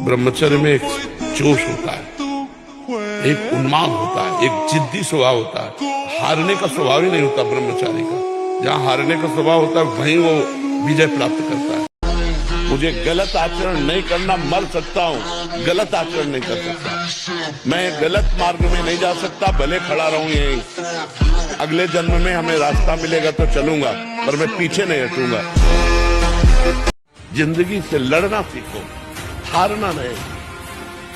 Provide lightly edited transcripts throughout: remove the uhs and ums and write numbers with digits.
ब्रह्मचर्य में एक जोश होता है, एक उन्माद होता है, एक जिद्दी स्वभाव होता है। हारने का स्वभाव ही नहीं होता ब्रह्मचारी का। जहाँ हारने का स्वभाव होता है वहीं वो विजय प्राप्त करता है। मुझे गलत आचरण नहीं करना, मर सकता हूँ, गलत आचरण नहीं कर सकता। मैं गलत मार्ग में नहीं जा सकता, भले खड़ा रहूं यहीं। अगले जन्म में हमें रास्ता मिलेगा तो चलूंगा, पर मैं पीछे नहीं हटूंगा। जिंदगी से लड़ना सीखो, हारना नहीं।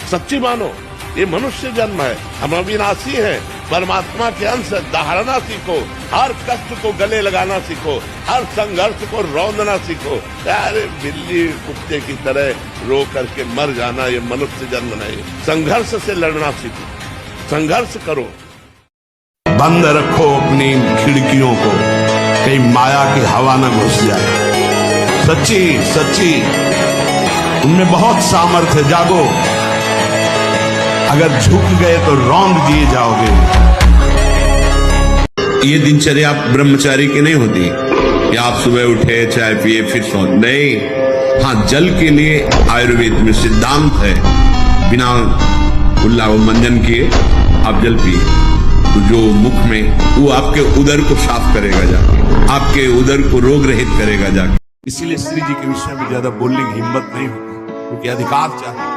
सच्ची मानो, ये मनुष्य जन्म है, हम अविनाशी हैं, परमात्मा के अंश। दहाड़ना सीखो, हर कष्ट को गले लगाना सीखो, हर संघर्ष को रौंदना सीखो। अरे बिल्ली कुत्ते की तरह रो करके मर जाना ये मनुष्य जन्म नहीं। संघर्ष से लड़ना सीखो, संघर्ष करो। बंद रखो अपनी खिड़कियों को, कहीं माया की हवा न घुस जाए। सच्ची सच्ची उनमें बहुत सामर्थ्य, जागो। अगर झुक गए तो रौंद दिए जाओगे। ये दिनचर्या ब्रह्मचारी की नहीं होती कि आप सुबह उठे, चाय पिए, फिर सो। नहीं, हाँ, जल के लिए आयुर्वेद में सिद्धांत है, बिना कुल्ला व मंजन किए आप जल पिए तो जो मुख में, वो आपके उदर को साफ करेगा जाके, आपके उदर को रोग रहित करेगा जाके। इसीलिए श्री जी के विषय में ज्यादा बोलने की हिम्मत नहीं होती, क्योंकि अधिकार चाहे।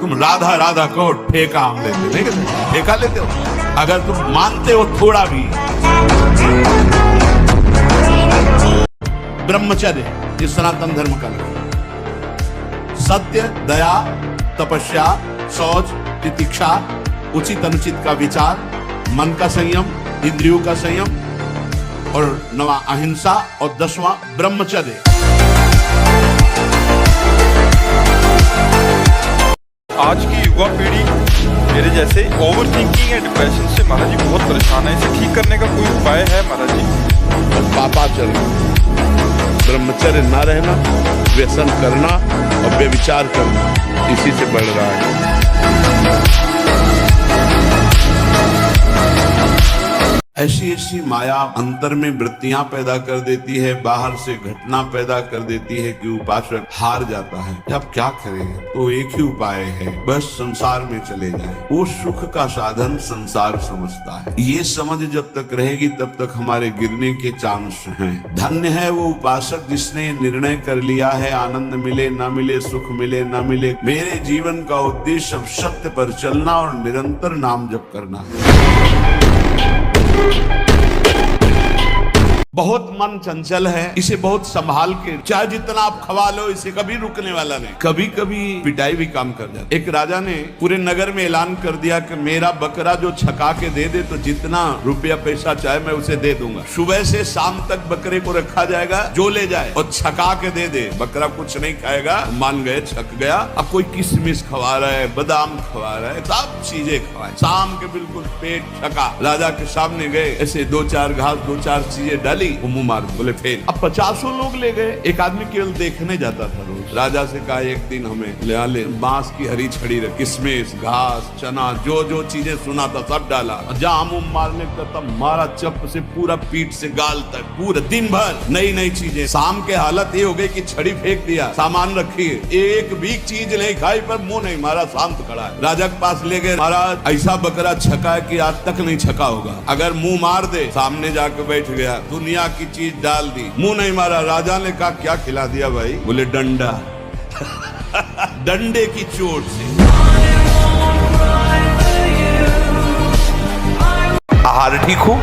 तुम राधा राधा कहो, ठेका हम लेते नहीं, कहते ठेका लेते हो। अगर तुम मानते हो थोड़ा भी, ब्रह्मचर्य ये सनातन धर्म का लक्ष्य। सत्य, दया, तपस्या, शौच, तितिक्षा, उचित अनुचित का विचार, मन का संयम, इंद्रियों का संयम, और 9वां अहिंसा, और 10वां ब्रह्मचर्य। आज की युवा पीढ़ी मेरे जैसे ओवर थिंकिंग या डिप्रेशन से महाराज जी बहुत परेशान है। इसे ठीक करने का कोई उपाय है महाराज जी? पापाचरण, ब्रह्मचर्य न रहना, व्यसन करना और व्यभिचार करना, इसी से बढ़ रहा है। ऐसी ऐसी माया अंतर में वृत्तियां पैदा कर देती है, बाहर से घटना पैदा कर देती है कि उपासक हार जाता है। अब क्या करें? तो एक ही उपाय है, बस संसार में चले जाएं। वो सुख का साधन संसार समझता है। ये समझ जब तक रहेगी तब तक हमारे गिरने के चांस हैं। धन्य है वो उपासक जिसने निर्णय कर लिया है, आनंद मिले ना मिले, सुख मिले ना मिले, मेरे जीवन का उद्देश्य अब सत्य पर चलना और निरंतर नाम जप करना है। बहुत मन चंचल है, इसे बहुत संभाल के, चाहे जितना आप खवा लो, इसे कभी रुकने वाला नहीं। कभी कभी पिटाई भी काम कर जाती। एक राजा ने पूरे नगर में ऐलान कर दिया कि मेरा बकरा जो छका के दे दे तो जितना रुपया पैसा चाहे मैं उसे दे दूंगा। सुबह से शाम तक बकरे को रखा जाएगा, जो ले जाए और छका के दे दे। बकरा कुछ नहीं खाएगा, मान गए, छक गया। अब कोई किशमिश खवा रहा है, बादाम खवा रहा है, सब चीजें खवाए। शाम के बिल्कुल पेट छका, राजा के सामने गए, ऐसे 2-4 घास, 2-4 चीजें डाली, मुंह मार, बोले फेल। अब 50 लोग ले गए, एक आदमी केवल देखने जाता था रोज। राजा से कहा एक दिन हमें ले बांस की हरी छड़ी रख, किशमिश, घास, चना, जो जो चीजें सुना था सब डाला। जहां मुंह मारने का तब मारा, चप से पूरा पीठ से गाल तक, पूरा दिन भर नई नई चीजें। शाम के हालत ये हो गई कि छड़ी फेंक दिया, सामान रखी, एक भी चीज नहीं खाई, पर मुंह नहीं मारा, शांत खड़ा है। राजा के पास ले गए, महाराज ऐसा बकरा छका है कि आज तक नहीं छका होगा, अगर मुंह मार दे। सामने जाके बैठ गया, दुनिया की चीज डाल दी, मुंह नहीं मारा। राजा ने कहा क्या खिला दिया भाई? बोले डंडा। डंडे की चोट से। आहार ठीक हो,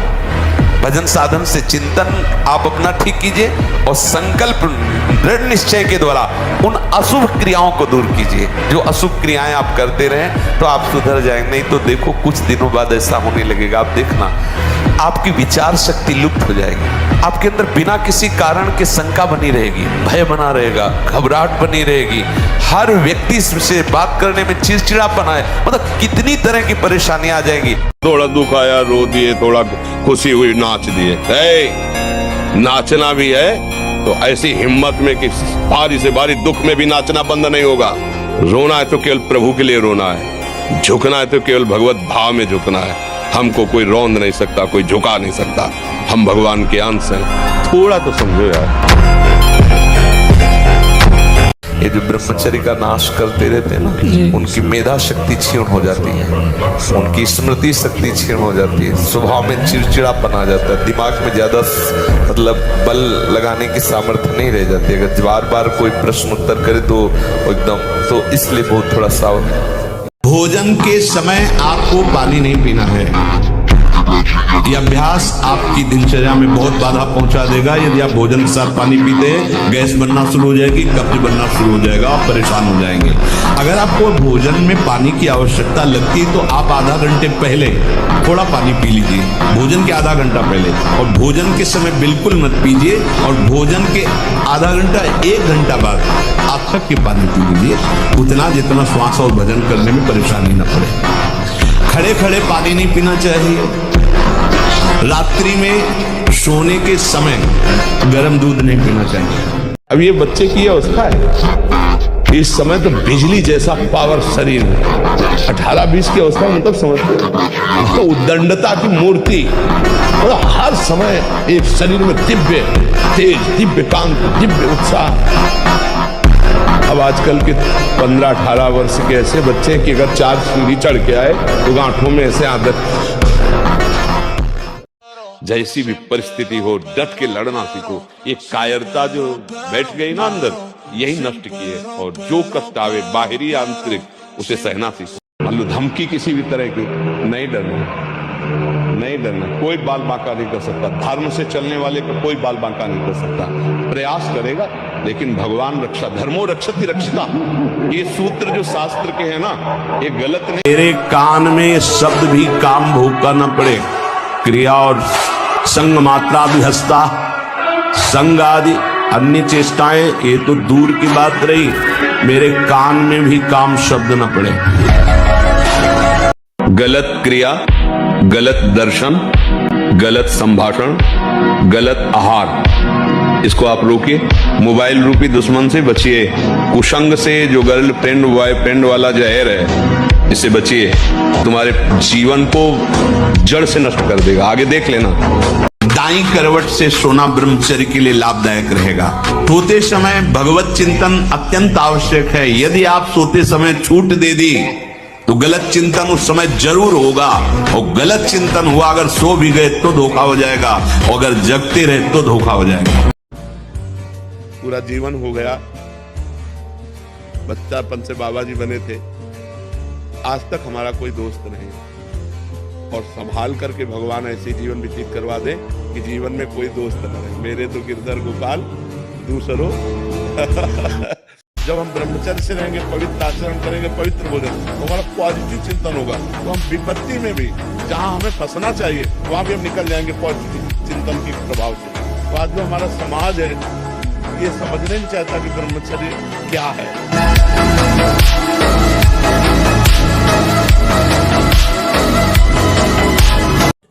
भजन साधन से चिंतन आप अपना ठीक कीजिए, और संकल्प दृढ़ निश्चय के द्वारा उन अशुभ क्रियाओं को दूर कीजिए। जो अशुभ क्रियाएं आप करते रहें तो आप सुधर जाएंगे। नहीं तो देखो कुछ दिनों बाद ऐसा होने लगेगा, आप देखना आपकी विचार शक्ति लुप्त हो जाएगी। आपके अंदर बिना किसी कारण के शंका बनी रहेगी, भय बना रहेगा, घबराहट बनी रहेगी, हर व्यक्ति से बात करने में चिड़चिड़ापन आए, मतलब कितनी तरह की परेशानियां आ जाएंगी। थोड़ा दुख आया रो दिए, थोड़ा खुशी हुई नाच दिए। नाचना भी है तो ऐसी हिम्मत में कि बारी से बारी दुख में भी नाचना बंद नहीं होगा। रोना है तो केवल प्रभु के लिए रोना है, झुकना है तो केवल भगवत भाव में झुकना है। हमको कोई रौंद नहीं सकता, कोई झुका नहीं सकता, हम भगवान के अंश हैं। थोड़ा तो समझो यार। ये जो ब्रह्मचर्य का नाश करते रहते हैं ना, उनकी मेधा शक्ति क्षीण हो जाती है, उनकी स्मृति शक्ति क्षीण हो जाती है, स्वभाव में चिड़चिड़ापन आ जाता है, दिमाग में ज्यादा मतलब बल लगाने की सामर्थ्य नहीं रह जाती। अगर बार बार कोई प्रश्न उत्तर करे तो एकदम, तो इसलिए बहुत थोड़ा सावधान। भोजन के समय आपको पानी नहीं पीना है। यह अभ्यास आपकी दिनचर्या में बहुत बाधा पहुंचा देगा। यदि आप भोजन के साथ पानी पीते हैं, गैस बनना शुरू हो जाएगी, कब्ज बनना शुरू हो जाएगा, आप परेशान हो जाएंगे। अगर आपको भोजन में पानी की आवश्यकता लगती है तो आप आधा घंटे पहले थोड़ा पानी पी लीजिए, भोजन के आधा घंटा पहले, और भोजन के समय बिल्कुल मत पीजिए, और भोजन के आधा घंटा 1 घंटा बाद आप तक के पानी पी लीजिए, उतना जितना श्वास और भोजन करने में परेशानी न पड़े। खड़े खड़े पानी नहीं पीना चाहिए। रात्रि में सोने के समय गर्म दूध नहीं पीना चाहिए। अब ये बच्चे की अवस्था है, इस समय तो बिजली जैसा पावर शरीर है। 18-20 की अवस्था में मतलब समझते तो उद्दंडता की मूर्ति, मतलब हर समय एक शरीर में दिव्य तेज, दिव्य कांति, दिव्य उत्साह। अब आजकल के 15-18 वर्ष के ऐसे बच्चे कि अगर 4 सीढ़ी चढ़ के आए तो गांठों में ऐसे आदत, जैसी भी परिस्थिति हो डट के लड़ना सीखो। ये कायरता जो बैठ गई ना अंदर, यही नष्ट की है। और जो कष्ट आवे बाहरी आंतरिक, उसे सहना सीखो। मान लो धमकी किसी भी तरह की, नहीं डरना, नहीं डरना। कोई बाल बांका नहीं कर सकता, धर्म से चलने वाले को कोई बाल बांका नहीं कर सकता। प्रयास करेगा, लेकिन भगवान रक्षा, धर्मो रक्षति रक्षिता, ये सूत्र जो शास्त्र के हैं ना, ये गलत नहीं। मेरे कान में शब्द भी काम भोग का न पड़े, क्रिया और संग मात्रा भी हंसता, संग आदि अन्य चेष्टाएं ये तो दूर की बात रही, मेरे कान में भी काम शब्द न पड़े। गलत क्रिया, गलत दर्शन, गलत संभाषण, गलत आहार, इसको आप रोकिए। मोबाइल रूपी दुश्मन से बचिए। कुसंग से, जो गर्लफ्रेंड बॉयफ्रेंड वाला जहर है, इससे बचिए। तुम्हारे जीवन को जड़ से नष्ट कर देगा। आगे देख लेना। दाईं करवट से सोना ब्रह्मचर्य के लिए लाभदायक रहेगा। सोते समय भगवत चिंतन अत्यंत आवश्यक है। यदि आप सोते समय छूट दे दी तो गलत चिंतन उस समय जरूर होगा, और गलत चिंतन हुआ अगर सो भी गए तो धोखा हो जाएगा, और अगर जगते रहे तो धोखा हो जाएगा। पूरा जीवन हो गया, बच्चापन से बाबा जी बने थे, आज तक हमारा कोई दोस्त नहीं, और संभाल करके भगवान ऐसे जीवन व्यतीत करवा दे कि जीवन में कोई दोस्त न रहे। मेरे तो गिरधर गोपाल दूसरों जब हम ब्रह्मचर्य से रहेंगे, पवित्र आचरण करेंगे, पवित्र भोजन, तो हमारा पॉजिटिव चिंतन होगा, तो हम विपत्ति में भी जहां हमें फंसना चाहिए वहां भी हम निकल जाएंगे पॉजिटिव चिंतन के प्रभाव से। तो आज जो हमारा समाज है ये समझने नहीं चाहता कि ब्रह्मचर्य क्या है।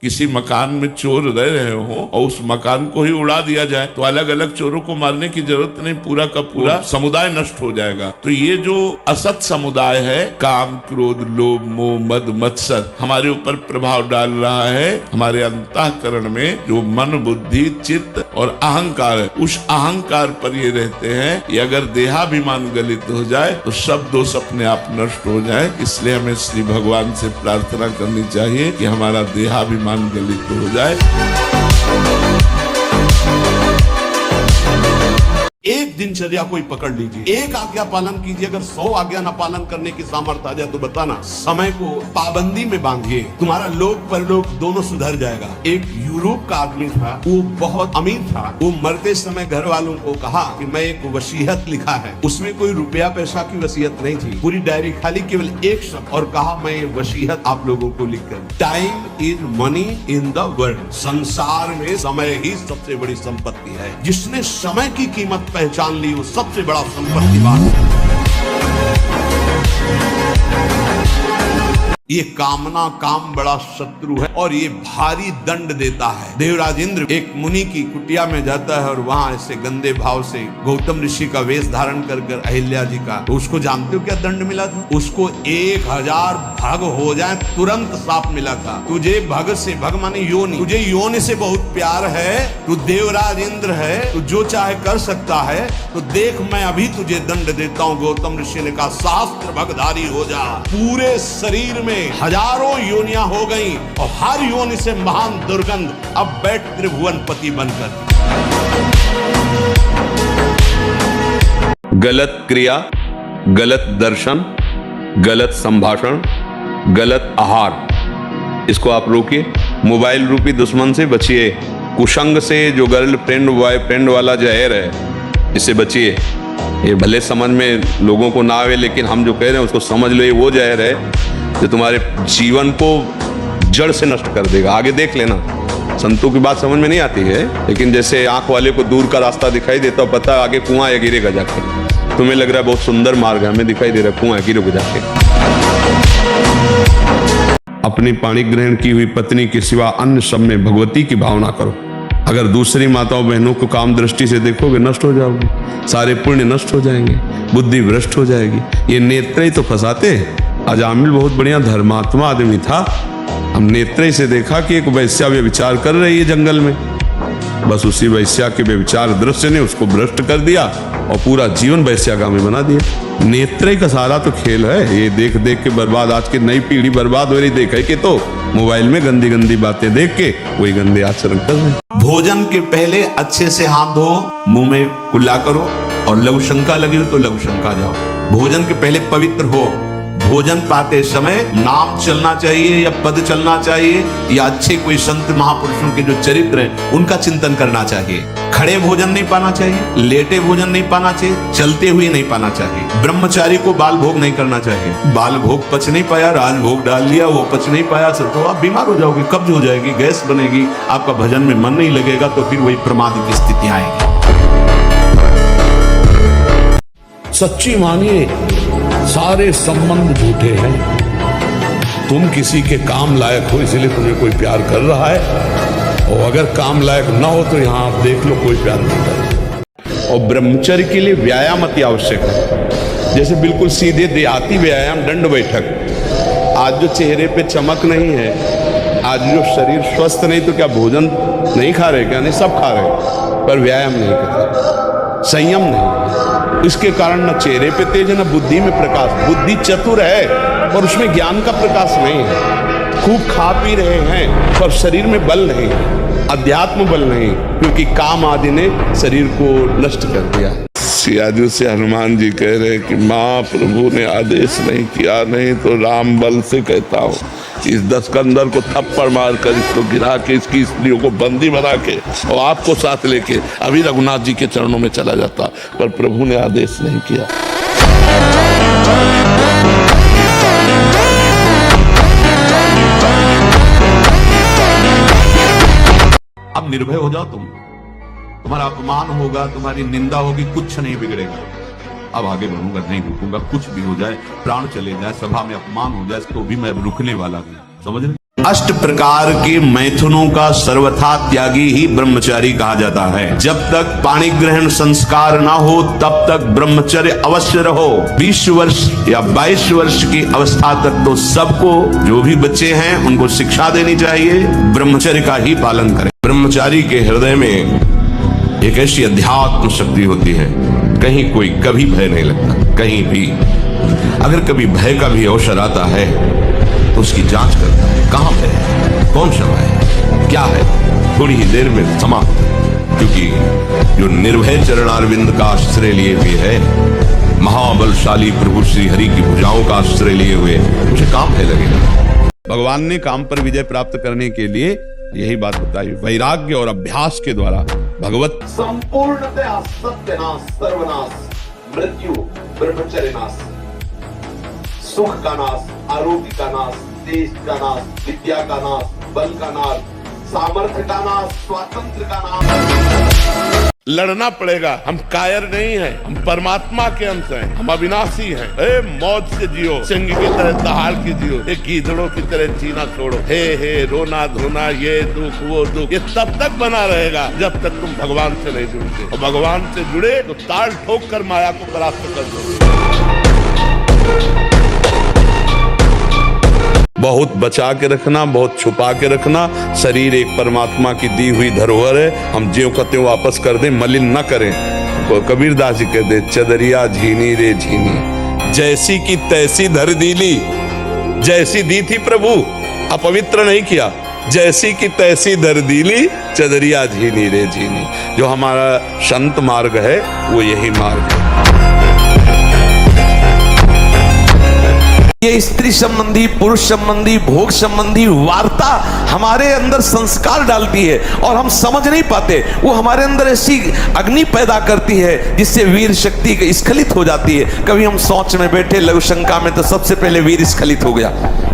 किसी मकान में चोर रह रहे हो और उस मकान को ही उड़ा दिया जाए तो अलग अलग चोरों को मारने की जरूरत नहीं, पूरा का पूरा समुदाय नष्ट हो जाएगा। तो ये जो असत समुदाय है, काम क्रोध लोभ मोह मद मत्सर, हमारे ऊपर प्रभाव डाल रहा है। हमारे अंतःकरण में जो मन बुद्धि चित्त और अहंकार है, उस अहंकार पर ये रहते हैं। ये अगर देहाभिमान गलित हो जाए तो सब दोष अपने आप नष्ट हो जाए। इसलिए हमें श्री भगवान से प्रार्थना करनी चाहिए कि हमारा देहाभिमान गलित हो जाए। एक दिनचर्या कोई पकड़ लीजिए, एक आज्ञा पालन कीजिए। अगर 100 आज्ञा न पालन करने की सामर्थ्य आ जाए तो बताना, समय को पाबंदी में बांधिए, तुम्हारा लोक परलोक दोनों सुधर जाएगा। एक यूरोप का आदमी था, वो बहुत अमीर था। वो मरते समय घर वालों को कहा कि मैं एक वसीयत लिखा है। उसमें कोई रुपया पैसा की वसीयत नहीं थी, पूरी डायरी खाली, केवल एक शब्द, और कहा मैं ये वसीयत आप लोगों को लिखकर, time is money in the world. संसार में समय ही सबसे बड़ी संपत्ति है। जिसने समय की कीमत पहचान ली वो सबसे बड़ा संपत्तिवान है। ये कामना काम बड़ा शत्रु है और ये भारी दंड देता है। देवराज इंद्र एक मुनि की कुटिया में जाता है और वहां ऐसे गंदे भाव से गौतम ऋषि का वेश धारण कर अहिल्या जी का, तो उसको जानते हो क्या दंड मिला था? उसको 1000 भग हो जाए तुरंत साफ मिला था। तुझे भग से, भग माने योनि, तुझे योनि से बहुत प्यार है, तू देवराज इंद्र है, तू जो चाहे कर सकता है, तो देख मैं अभी तुझे दंड देता हूँ। गौतम ऋषि ने कहा शास्त्र भगधारी हो जा। पूरे शरीर में हजारों योनियां हो गई और हर योनि से महान दुर्गंध। अब बैठ त्रिभुवनपति बनकर। गलत क्रिया, गलत दर्शन, गलत संभाषण, गलत आहार, इसको आप रोकिए। मोबाइल रूपी दुश्मन से बचिए। कुसंग से, जो गर्लफ्रेंड बॉयफ्रेंड वाला जहर है, इससे बचिए। ये भले समझ में लोगों को ना आवे, लेकिन हम जो कह रहे हैं उसको समझ लो। ये वो जहर है जो तुम्हारे जीवन को जड़ से नष्ट कर देगा। आगे देख लेना। संतों की बात समझ में नहीं आती है, लेकिन जैसे आंख वाले को दूर का रास्ता दिखाई देता, पता आगे कुआं है, गिरेगा जाके। तुम्हें लग रहा है बहुत सुंदर मार्ग है, हमें दिखाई दे रहा है कुआं है, गिरोगे जाके। अपनी पाणी ग्रहण की हुई पत्नी के सिवा अन्य सब में भगवती की भावना करो। अगर दूसरी माताओं बहनों को काम दृष्टि से देखोगे, नष्ट हो जाओगे। सारे पुण्य नष्ट हो जाएंगे, बुद्धि भ्रष्ट हो जाएगी। ये नेत्र ही तो फंसाते हैं। अजामिल बहुत बढ़िया धर्मात्मा आदमी था। हम नेत्र से देखा कि एक वैश्या व्यभिचार कर रही है जंगल में। बस उसी वैश्या के व्यभिचार दृश्य ने उसको भ्रष्ट कर दिया और पूरा जीवन वैश्यागामी बना दिया। नेत्र का सारा तो खेल है। ये देख देख के बर्बाद, आज की नई पीढ़ी बर्बाद हो रही। देखे कि तो मोबाइल में गंदी गंदी बातें देख के वही गंदे आचरण कर रहे। भोजन के पहले अच्छे से हाथ धो, मुंह में कुल्ला करो, और लघु शंका लगी हो तो लघु शंका जाओ। भोजन के पहले पवित्र हो। भोजन पाते समय नाम चलना चाहिए या पद चलना चाहिए, या अच्छे कोई संत महापुरुषों के जो चरित्र हैं उनका चिंतन करना चाहिए। खड़े भोजन नहीं पाना चाहिए, लेटे भोजन नहीं पाना चाहिए, चलते हुए नहीं पाना चाहिए। ब्रह्मचारी को बाल भोग नहीं करना चाहिए। बाल भोग पच नहीं पाया, राज भोग डाल लिया, वो पच नहीं पाया, तो आप बीमार हो जाओगे, कब्ज हो जाएगी, गैस बनेगी, आपका भजन में मन नहीं लगेगा, तो फिर वही प्रमाद की स्थिति आएगी। सच्ची मानिए, सारे संबंध झूठे हैं। तुम किसी के काम लायक हो इसलिए तुम्हें कोई प्यार कर रहा है, और अगर काम लायक ना हो तो यहां आप देख लो कोई प्यार नहीं कर रहा। और ब्रह्मचर्य के लिए व्यायाम अति आवश्यक है। जैसे बिल्कुल सीधे देहाती व्यायाम, दंड बैठक। आज जो चेहरे पे चमक नहीं है, आज जो शरीर स्वस्थ नहीं, तो क्या भोजन नहीं खा रहे? क्या नहीं, सब खा रहे, पर व्यायाम नहीं करते, संयम नहीं। इसके कारण न चेहरे पे तेज है, न बुद्धि में प्रकाश। बुद्धि चतुर है और उसमें ज्ञान का प्रकाश नहीं है। खूब खा पी रहे हैं पर शरीर में बल नहीं है, अध्यात्म बल नहीं, क्योंकि काम आदि ने शरीर को नष्ट कर दिया। सियाजू से हनुमान जी कह रहे कि माँ प्रभु ने आदेश नहीं किया, नहीं तो राम बल से कहता हूँ इस दस्कंदर को थप्पड़ मार कर इसको गिरा के इसकी स्त्रियों को बंदी बना के और आपको साथ लेके अभी रघुनाथ जी के चरणों में चला जाता, पर प्रभु ने आदेश नहीं किया। अब निर्भय हो जाओ तुम। तुम्हारा अपमान होगा, तुम्हारी निंदा होगी, कुछ नहीं बिगड़ेगा। अब आगे बढ़ूंगा, नहीं रुकूंगा, कुछ भी हो जाए, प्राण चले जाए, सभा में अपमान हो जाए, तो भी मैं रुकने वाला नहीं। समझ रहे? अष्ट प्रकार के मैथुनों का सर्वथा त्यागी ही ब्रह्मचारी कहा जाता है। जब तक पाणी ग्रहण संस्कार ना हो तब तक ब्रह्मचर्य अवश्य रहो। 20 वर्ष या 22 वर्ष की अवस्था तक तो सबको, जो भी बच्चे हैं उनको शिक्षा देनी चाहिए, ब्रह्मचर्य का ही पालन करें। ब्रह्मचारी के हृदय में एक ऐसी अध्यात्म शक्ति होती है, कहीं कोई कभी भय नहीं लगता, कहीं भी। अगर कभी भय का भी अवसर आता है तो उसकी जांच करता है, कहां भय है, कौन सा भय है, क्या है, थोड़ी ही देर में समाप्त। क्योंकि जो निर्भय चरणारविंद का आश्रय लिए हुए है, महाबलशाली प्रभु श्री हरि की भुजाओं का आश्रय लिए हुए, मुझे काम भय लगेगा। भगवान ने काम पर विजय प्राप्त करने के लिए यही बात बताई, वैराग्य और अभ्यास के द्वारा भगवत संपूर्णतया सत्यनाश, सर्वनाश, मृत्यु, ब्रह्मचर्य नाश, सुख का नाश, आरोग्य का नाश, देश का नाश, विद्या का नाश, बल का नाश, सामर्थ्य का नाश, स्वातंत्र का नाश। लड़ना पड़ेगा। हम कायर नहीं हैं, हम परमात्मा के अंश हैं, हम अविनाशी हैं। हे मौत से जियो, सिंह की तरह दहाड़ के जियो, एक गीदड़ों की तरह जीना छोड़ो। हे रोना धोना, ये दुख वो दुख, ये तब तक बना रहेगा जब तक तुम भगवान से नहीं जुड़ते। और भगवान से जुड़े तो ताल ठोक कर माया को परास्त कर दो। बहुत बचा के रखना, बहुत छुपा के रखना। शरीर एक परमात्मा की दी हुई धरोहर है, हम ज्यों का त्यों वापस कर दें, मलिन न करें। कबीरदास जी कहते चदरिया झीनी रे झीनी, जैसी की तैसी धर दीली। जैसी दी थी प्रभु, अपवित्र नहीं किया, जैसी की तैसी धर दीली, चदरिया झीनी रे झीनी। जो हमारा संत मार्ग है वो यही मार्ग है। ये स्त्री संबंधी, पुरुष संबंधी, भोग संबंधी वार्ता हमारे अंदर संस्कार डालती है और हम समझ नहीं पाते। वो हमारे अंदर ऐसी अग्नि पैदा करती है जिससे वीर शक्ति स्खलित हो जाती है। कभी हम सोच में बैठे लघु शंका में तो सबसे पहले वीर स्खलित हो गया।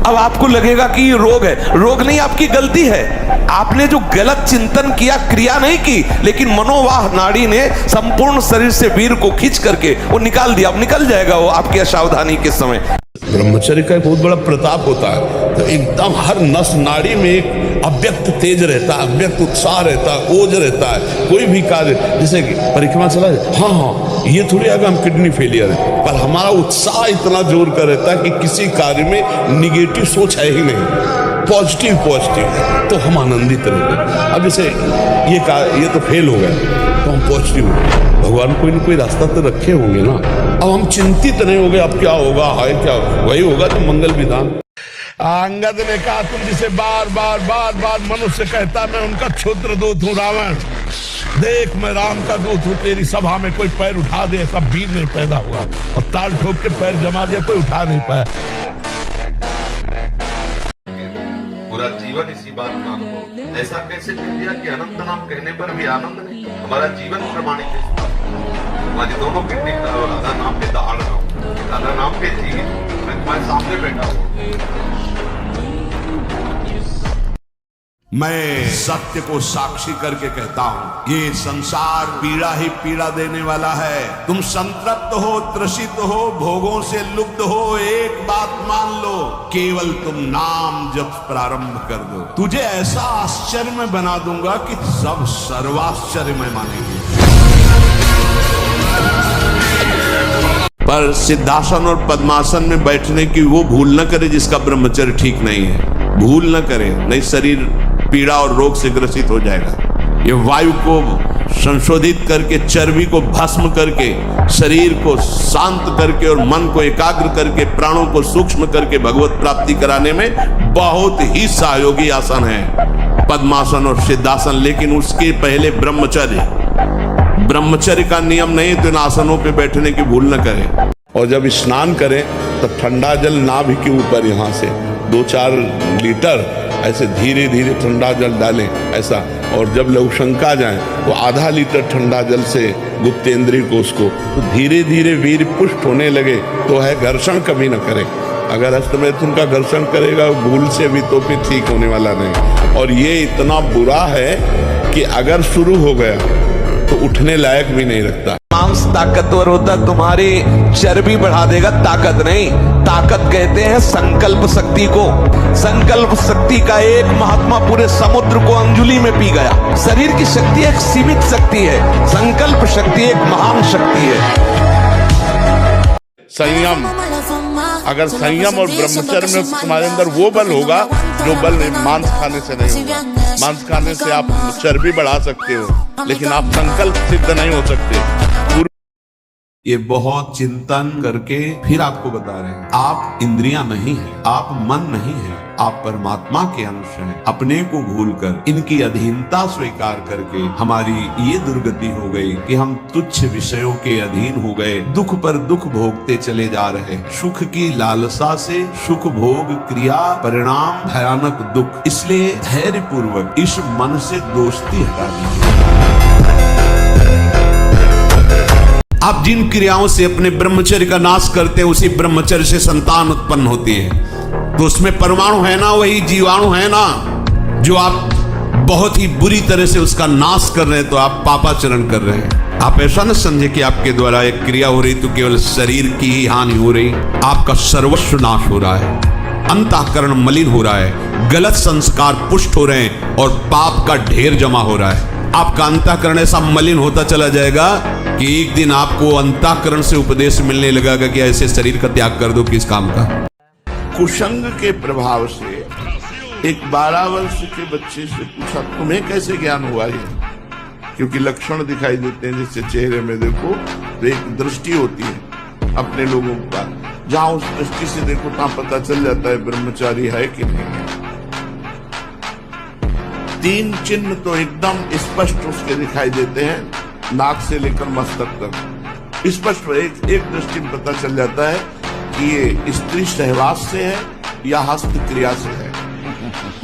अब आपको लगेगा कि ये रोग है, रोग नहीं, आपकी गलती है। आपने जो गलत चिंतन किया, क्रिया नहीं की, लेकिन मनोवाह नाड़ी ने संपूर्ण शरीर से वीर को खींच करके वो निकाल दिया। अब निकल जाएगा वो आपकी असावधानी के समय। ब्रह्मचर्य का एक बहुत बड़ा प्रताप होता है। तो एकदम हर नस नाड़ी में एक अव्यक्त तेज रहता है, अव्यक्त उत्साह रहता है, ओज रहता है। कोई भी कार्य, जैसे परिक्रमा चला जाए, हाँ ये थोड़ी आगे हम किडनी फेलियर है, पर हमारा उत्साह इतना जोर का रहता है कि किसी कार्य में निगेटिव सोच है ही नहीं, पॉजिटिव है, तो हम आनंदित रहते। अब जैसे ये तो फेल हो गया तो हम पॉजिटिव हो, भगवान कोई ना कोई रास्ता तो रखे होंगे ना। अब हम चिंतित नहीं हो गए अब क्या होगा, हाय क्या वही होगा तो मंगल विधान। अंगद ने कहा तुम जिसे बार बार मनुष्य कहता मैं उनका क्षुद्र दूत हूँ रावण, देख मैं राम का दूत हूँ, तेरी सभा में कोई पैर उठा दे ऐसा वीर नहीं पैदा हुआ, और ताल ठोक के पैर जमा दिया कोई उठा नहीं पाया। पूरा जीवन इसी बात में आपको ऐसा कैसे कह दिया कि अनंत नाम कहने पर भी आनंद नहीं। हमारा जीवन प्रमाणित है, हमारी दोनों किडनी राधा नाम पे दहाड़ रहा हूँ, राधा नाम पे थी, मैं तुम्हारे सामने बैठा हूँ। मैं सत्य को साक्षी करके कहता हूँ, ये संसार पीड़ा ही पीड़ा देने वाला है। तुम संतृप्त हो, त्रसित हो, भोगों से लुप्त हो, एक बात मान लो, केवल तुम नाम जप प्रारंभ कर दो, तुझे ऐसा आश्चर्य में बना दूंगा कि सब सर्वाश्चर्य में मानेंगे। पर सिद्धासन और पद्मासन में बैठने की वो भूल न करे जिसका ब्रह्मचर्य ठीक नहीं है। भूल न करे, नहीं शरीर पीड़ा और रोग से ग्रसित हो जाएगा। ये वायु को संशोधित करके, चर्बी को भस्म करके, शरीर को शांत करके और मन को एकाग्र करके, प्राणों को सूक्ष्म करके भगवत प्राप्ति कराने में बहुत ही सहयोगी आसन है पद्मासन और सिद्धासन। लेकिन उसके पहले ब्रह्मचर्य का नियम नहीं, तो इन आसनों पे बैठने की भूल न करें। और जब स्नान करें तो ठंडा जल नाभि के ऊपर यहाँ से 2-4 लीटर ऐसे धीरे धीरे ठंडा जल डालें ऐसा। और जब लघुशंका जाए तो आधा लीटर ठंडा जल से गुप्तेंद्रिय कोष को, तो धीरे धीरे वीर पुष्ट होने लगे तो है घर्षण कभी न करें। अगर हस्तमैथुन का घर्षण करेगा भूल से भी तो फिर ठीक होने वाला नहीं। और ये इतना बुरा है कि अगर शुरू हो गया तो उठने लायक भी नहीं रखता। मांस ताकतवर होता, तुम्हारी चर्बी बढ़ा देगा, ताकत नहीं। ताकत कहते हैं संकल्प शक्ति को। संकल्प शक्ति का एक महात्मा पूरे समुद्र को अंजुलि में पी गया। शरीर की शक्ति एक सीमित शक्ति है, संकल्प शक्ति एक महान शक्ति है। संयम, अगर संयम और ब्रह्मचर्य में तुम्हारे अंदर वो बल होगा जो बल मांस खाने से नहीं होगा। मांस खाने से आप चर्बी बढ़ा सकते हो, लेकिन आप संकल्प सिद्ध नहीं हो सकते। ये बहुत चिंतन करके फिर आपको बता रहे हैं, आप इंद्रियां नहीं हैं, आप मन नहीं हैं, आप परमात्मा के अंश हैं। अपने को भूलकर इनकी अधीनता स्वीकार करके हमारी ये दुर्गति हो गई कि हम तुच्छ विषयों के अधीन हो गए, दुख पर दुख भोगते चले जा रहे। सुख की लालसा से सुख भोग क्रिया परिणाम भयानक दुख। इसलिए धैर्य पूर्वक इस मन से दोस्ती हटा दीजिए। आप जिन क्रियाओं से अपने ब्रह्मचर्य का नाश करते हैं, उसी ब्रह्मचर्य से संतान उत्पन्न होती है। तो उसमें परमाणु है ना, वही जीवाणु है ना, जो आप बहुत ही बुरी तरह से उसका नाश कर रहे हैं, तो आप पापाचरण कर रहे हैं। आप ऐसा न समझे कि आपके द्वारा एक क्रिया हो रही तो केवल शरीर की ही हानि हो रही, आपका सर्वस्व नाश हो रहा है, अंतःकरण मलिन हो रहा है, गलत संस्कार पुष्ट हो रहे हैं और पाप का ढेर जमा हो रहा है। आपका अंतःकरण ऐसा मलिन होता चला जाएगा कि एक दिन आपको अंतःकरण से उपदेश मिलने लगेगा कि ऐसे शरीर का त्याग कर दो, किस काम का। कुसंग के प्रभाव से एक 12 वर्ष के बच्चे से पूछा, तुम्हें कैसे ज्ञान हुआ ये? क्योंकि लक्षण दिखाई देते हैं, जैसे चेहरे में देखो तो एक दृष्टि होती है अपने लोगों का, जहां उस दृष्टि से देखो तहां पता चल जाता है ब्रह्मचारी है कि नहीं है। 3 चिन्ह तो एकदम स्पष्ट उसके दिखाई देते हैं, नाक से लेकर मस्तक तक स्पष्ट एक दृष्टि में पता चल जाता है कि ये स्त्री सहवास से है या हस्त क्रिया से है।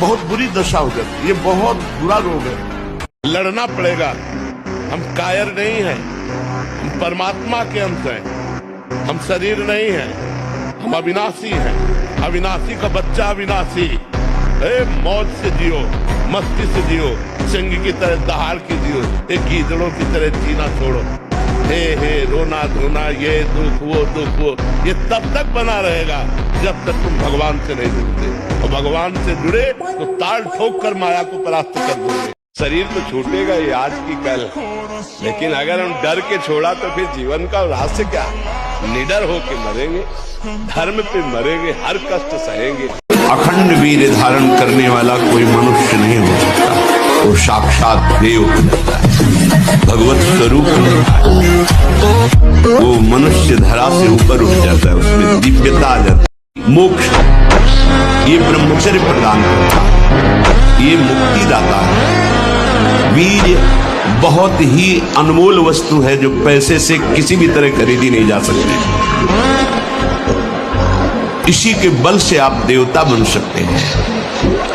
बहुत बुरी दशा हो जाती है, ये बहुत बुरा रोग है। लड़ना पड़ेगा। हम कायर नहीं हैं, हम परमात्मा के अंश हैं, हम शरीर नहीं हैं, हम अविनाशी हैं। अविनाशी का बच्चा अविनाशी। मौज से जियो, मस्ती से जियो, सिंह की तरह दहाड़ के जियो, एक गीदड़ों की तरह जीना छोड़ो। हे रोना धोना, ये दुख वो, ये तब तक बना रहेगा जब तक तुम भगवान से नहीं जुड़ते। और भगवान से जुड़े तो ताल ठोक कर माया को परास्त कर दोगे। शरीर तो छूटेगा ये आज की कल, लेकिन अगर हम डर के छोड़ा तो फिर जीवन का रहस्य क्या? निडर होके मरेंगे, धर्म पे मरेंगे, हर कष्ट सहेंगे। अखंड वीर धारण करने वाला कोई मनुष्य नहीं हो सकता, वो साक्षात देव हो जाता है, भगवत स्वरूप हो जाता है, वो मनुष्य धरा से ऊपर उठ जाता है, उसमें दिव्यता आ जाती है। मोक्ष ये ब्रह्मचर्य प्रदान करता है, ये मुक्ति दाता है। वीर बहुत ही अनमोल वस्तु है जो पैसे से किसी भी तरह खरीदी नहीं जा सकती। इसी के बल से आप देवता बन सकते हैं,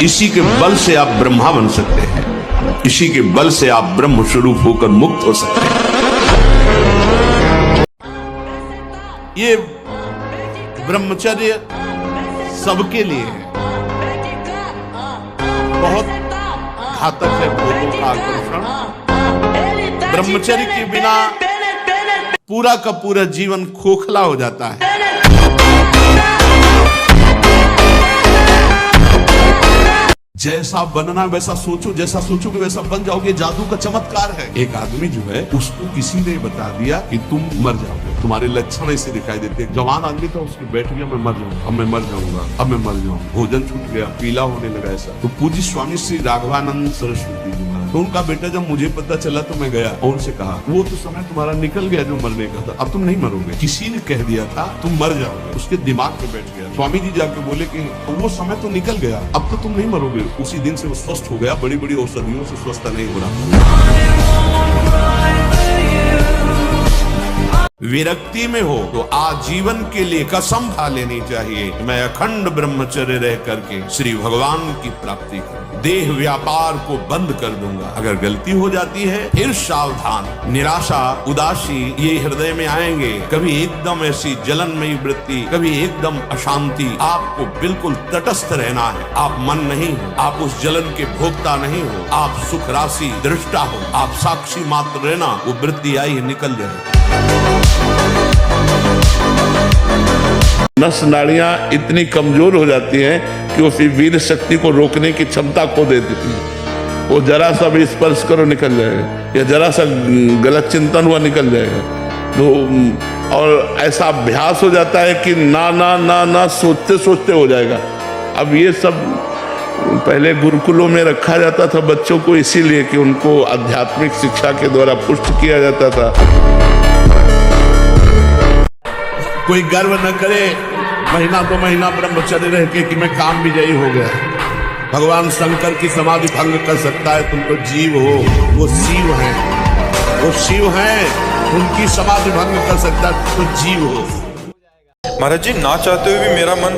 इसी के बल से आप ब्रह्मा बन सकते हैं, इसी के बल से आप ब्रह्म स्वरूप होकर मुक्त हो सकते हैं। ये ब्रह्मचर्य सबके लिए है, बहुत घातक है भूतों का आकर्षण। ब्रह्मचर्य के बिना पूरा का पूरा जीवन खोखला हो जाता है। जैसा बनना वैसा सोचो, जैसा सोचोगे वैसा बन जाओगे, जादू का चमत्कार है। एक आदमी जो है उसको किसी ने बता दिया कि तुम मर जाओगे, तुम्हारे लक्षण ऐसे दिखाई देते हैं। जवान आदमी था, उसको बैठ गया मैं मर जाऊंगा, अब मैं मर जाऊंगा, अब मैं मर जाऊंगा, भोजन छूट गया, पीला होने लगा ऐसा। तो पूज्य स्वामी श्री राघवानंद सरस्वती जी महाराज, तो उनका बेटा जब मुझे पता चला तो मैं गया और उनसे कहा वो तो समय तुम्हारा निकल गया जो मरने का था, अब तुम नहीं मरोगे, किसी ने कह दिया था तुम मर जाओगे, उसके दिमाग में बैठ गया। स्वामी जी जाके बोले कि वो समय तो निकल गया, अब तो तुम नहीं मरोगे। उसी दिन से वो स्वस्थ हो गया, बड़ी बड़ी औषधियों से स्वस्थ नहीं हो रहा। विरक्ति में हो तो आजीवन के लिए कसम खा लेनी चाहिए, मैं अखंड ब्रह्मचर्य रह करके श्री भगवान की प्राप्ति करूं, देह व्यापार को बंद कर दूंगा। अगर गलती हो जाती है फिर सावधान, निराशा उदासी ये हृदय में आएंगे, कभी एकदम ऐसी जलनमयी वृत्ति, कभी एकदम अशांति। आपको बिल्कुल तटस्थ रहना है, आप मन नहीं हो, आप उस जलन के भोक्ता नहीं हो, आप सुख राशि दृष्टा हो, आप साक्षी मात्र रहना। वो वृत्ति आई है निकल जाए। नस नाड़ियां इतनी कमजोर हो जाती हैं कि वो फिर वीर शक्ति को रोकने की क्षमता खो देती है। वो जरा सा भी स्पर्श करो निकल जाएगा, या जरा सा गलत चिंतन हुआ निकल जाएगा। तो और ऐसा अभ्यास हो जाता है कि ना ना ना ना सोचते सोचते हो जाएगा। अब ये सब पहले गुरुकुलों में रखा जाता था बच्चों को, इसीलिए कि उनको आध्यात्मिक शिक्षा के द्वारा पुष्ट किया जाता था। कोई गर्व न करे महीना 2 महीना ब्रह्मचर्य रह के कि मैं काम विजयी हो गया। भगवान शंकर की समाधि भंग कर सकता है, तुम तो जीव हो, वो शिव हैं, वो शिव हैं, उनकी समाधि भंग कर सकता है, तो जीव हो। महाराज जी, ना चाहते हुए भी मेरा मन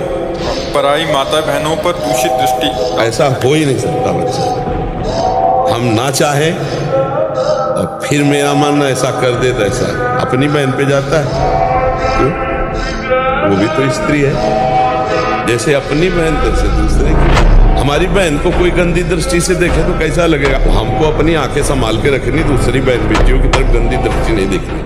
पराई माता बहनों पर दूषित दृष्टि। ऐसा हो ही नहीं सकता बच्चा। हम ना चाहे और फिर मेरा मन ऐसा कर दे, ऐसा अपनी बहन पे जाता है, वो भी तो स्त्री है, जैसे अपनी बहन तैसे दूसरे की। हमारी बहन को कोई गंदी दृष्टि से देखे तो कैसा लगेगा? हमको अपनी आंखें संभाल के रखनी, दूसरी बहन बेटियों की तरफ गंदी दृष्टि नहीं देखनी।